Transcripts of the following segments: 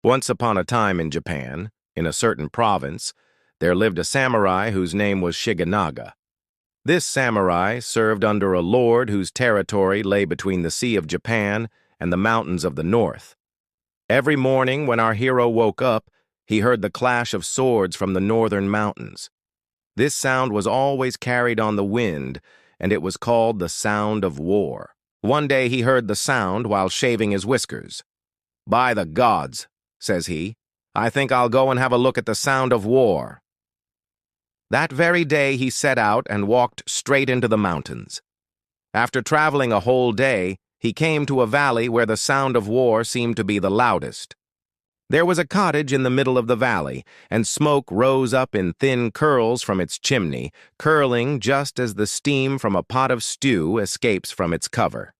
Once upon a time in Japan, in a certain province, there lived a samurai whose name was Shigenaga. This samurai served under a lord whose territory lay between the Sea of Japan and the mountains of the north. Every morning when our hero woke up, he heard the clash of swords from the northern mountains. This sound was always carried on the wind, and it was called the sound of war. One day he heard the sound while shaving his whiskers. "By the gods," says he, "I think I'll go and have a look at the sound of war." That very day he set out and walked straight into the mountains. After traveling a whole day, he came to a valley where the sound of war seemed to be the loudest. There was a cottage in the middle of the valley, and smoke rose up in thin curls from its chimney, curling just as the steam from a pot of stew escapes from its cover.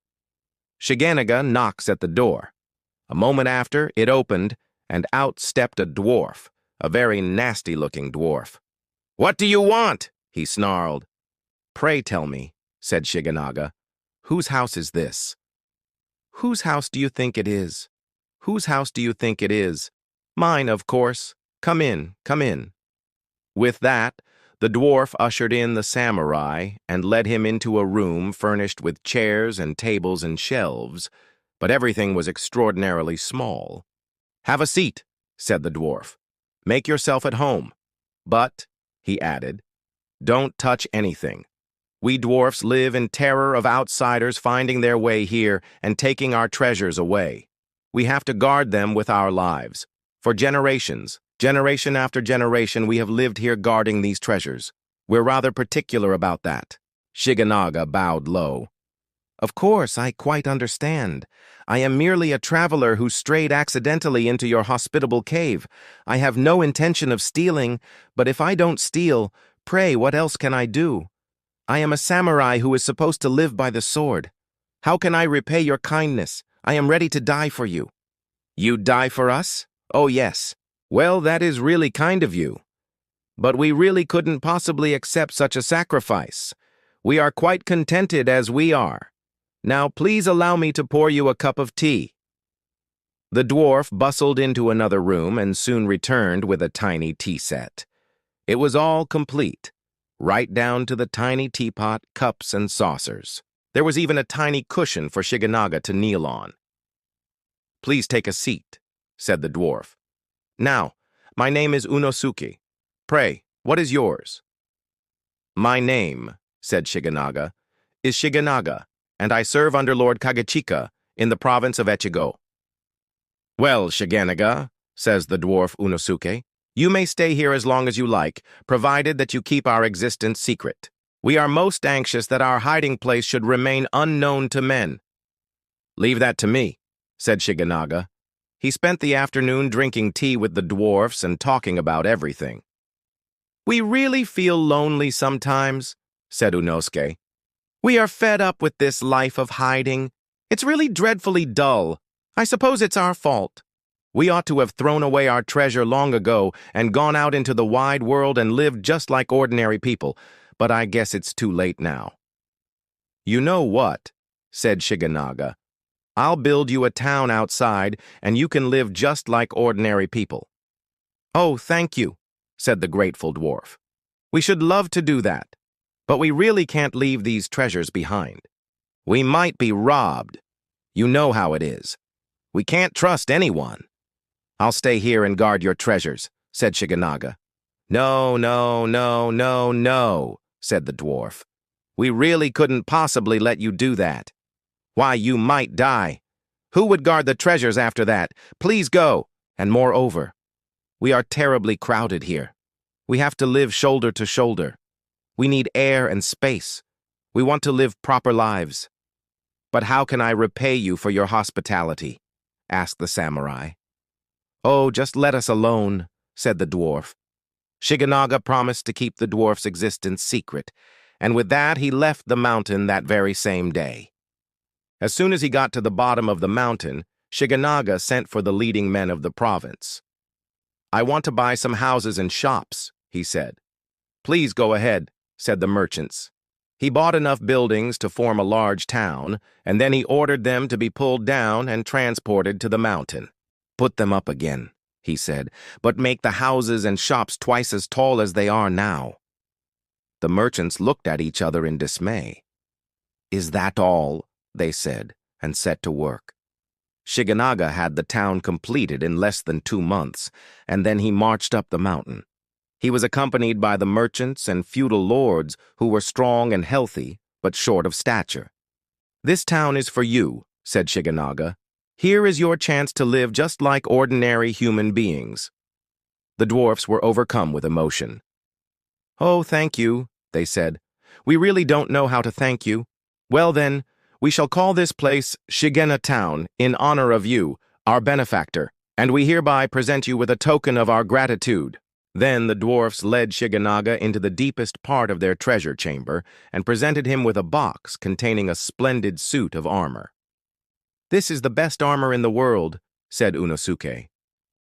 Shigenaga knocks at the door. A moment after, it opened, and out stepped a dwarf, a very nasty-looking dwarf. "What do you want?" he snarled. "Pray tell me," said Shigenaga, "whose house is this?" "Whose house do you think it is? Whose house do you think it is? Mine, of course. Come in, come in." With that, the dwarf ushered in the samurai and led him into a room furnished with chairs and tables and shelves, but everything was extraordinarily small. "Have a seat," said the dwarf. "Make yourself at home. But," he added, "don't touch anything. We dwarfs live in terror of outsiders finding their way here and taking our treasures away. We have to guard them with our lives. For generations, generation after generation, we have lived here guarding these treasures. We're rather particular about that." Shigenaga bowed low. "Of course, I quite understand. I am merely a traveler who strayed accidentally into your hospitable cave. I have no intention of stealing, but if I don't steal, pray, what else can I do? I am a samurai who is supposed to live by the sword. How can I repay your kindness? I am ready to die for you." "You'd die for us? Oh, yes. Well, that is really kind of you. But we really couldn't possibly accept such a sacrifice. We are quite contented as we are. Now, please allow me to pour you a cup of tea." The dwarf bustled into another room and soon returned with a tiny tea set. It was all complete, right down to the tiny teapot, cups, and saucers. There was even a tiny cushion for Shigenaga to kneel on. "Please take a seat," said the dwarf. "Now, my name is Unosuke. Pray, what is yours?" "My name," said Shigenaga, "is Shigenaga, and I serve under Lord Kagechika in the province of Echigo." "Well, Shigenaga," says the dwarf Unosuke, "you may stay here as long as you like, provided that you keep our existence secret. We are most anxious that our hiding place should remain unknown to men." "Leave that to me," said Shigenaga. He spent the afternoon drinking tea with the dwarfs and talking about everything. "We really feel lonely sometimes," said Unosuke. "We are fed up with this life of hiding. It's really dreadfully dull. I suppose it's our fault. We ought to have thrown away our treasure long ago and gone out into the wide world and lived just like ordinary people, but I guess it's too late now." "You know what?" said Shigenaga. "I'll build you a town outside, and you can live just like ordinary people." "Oh, thank you," said the grateful dwarf. "We should love to do that, but we really can't leave these treasures behind. We might be robbed. You know how it is. We can't trust anyone." "I'll stay here and guard your treasures," said Shigenaga. "No, no, no, no, no," said the dwarf. "We really couldn't possibly let you do that. Why, you might die. Who would guard the treasures after that? Please go. And moreover, we are terribly crowded here. We have to live shoulder to shoulder. We need air and space. We want to live proper lives." "But how can I repay you for your hospitality?" asked the samurai. "Oh, just let us alone," said the dwarf. Shigenaga promised to keep the dwarf's existence secret, and with that he left the mountain that very same day. As soon as he got to the bottom of the mountain, Shigenaga sent for the leading men of the province. "I want to buy some houses and shops," he said. "Please go ahead," said the merchants. He bought enough buildings to form a large town, and then he ordered them to be pulled down and transported to the mountain. "Put them up again," he said, "but make the houses and shops twice as tall as they are now." The merchants looked at each other in dismay. "Is that all?" they said, and set to work. Shigenaga had the town completed in less than 2 months, and then he marched up the mountain. He was accompanied by the merchants and feudal lords who were strong and healthy, but short of stature. "This town is for you," said Shigenaga. "Here is your chance to live just like ordinary human beings." The dwarfs were overcome with emotion. "Oh, thank you," they said. "We really don't know how to thank you. Well then, we shall call this place Shigena Town in honor of you, our benefactor, and we hereby present you with a token of our gratitude." Then the dwarfs led Shigenaga into the deepest part of their treasure chamber and presented him with a box containing a splendid suit of armor. "This is the best armor in the world," said Unosuke.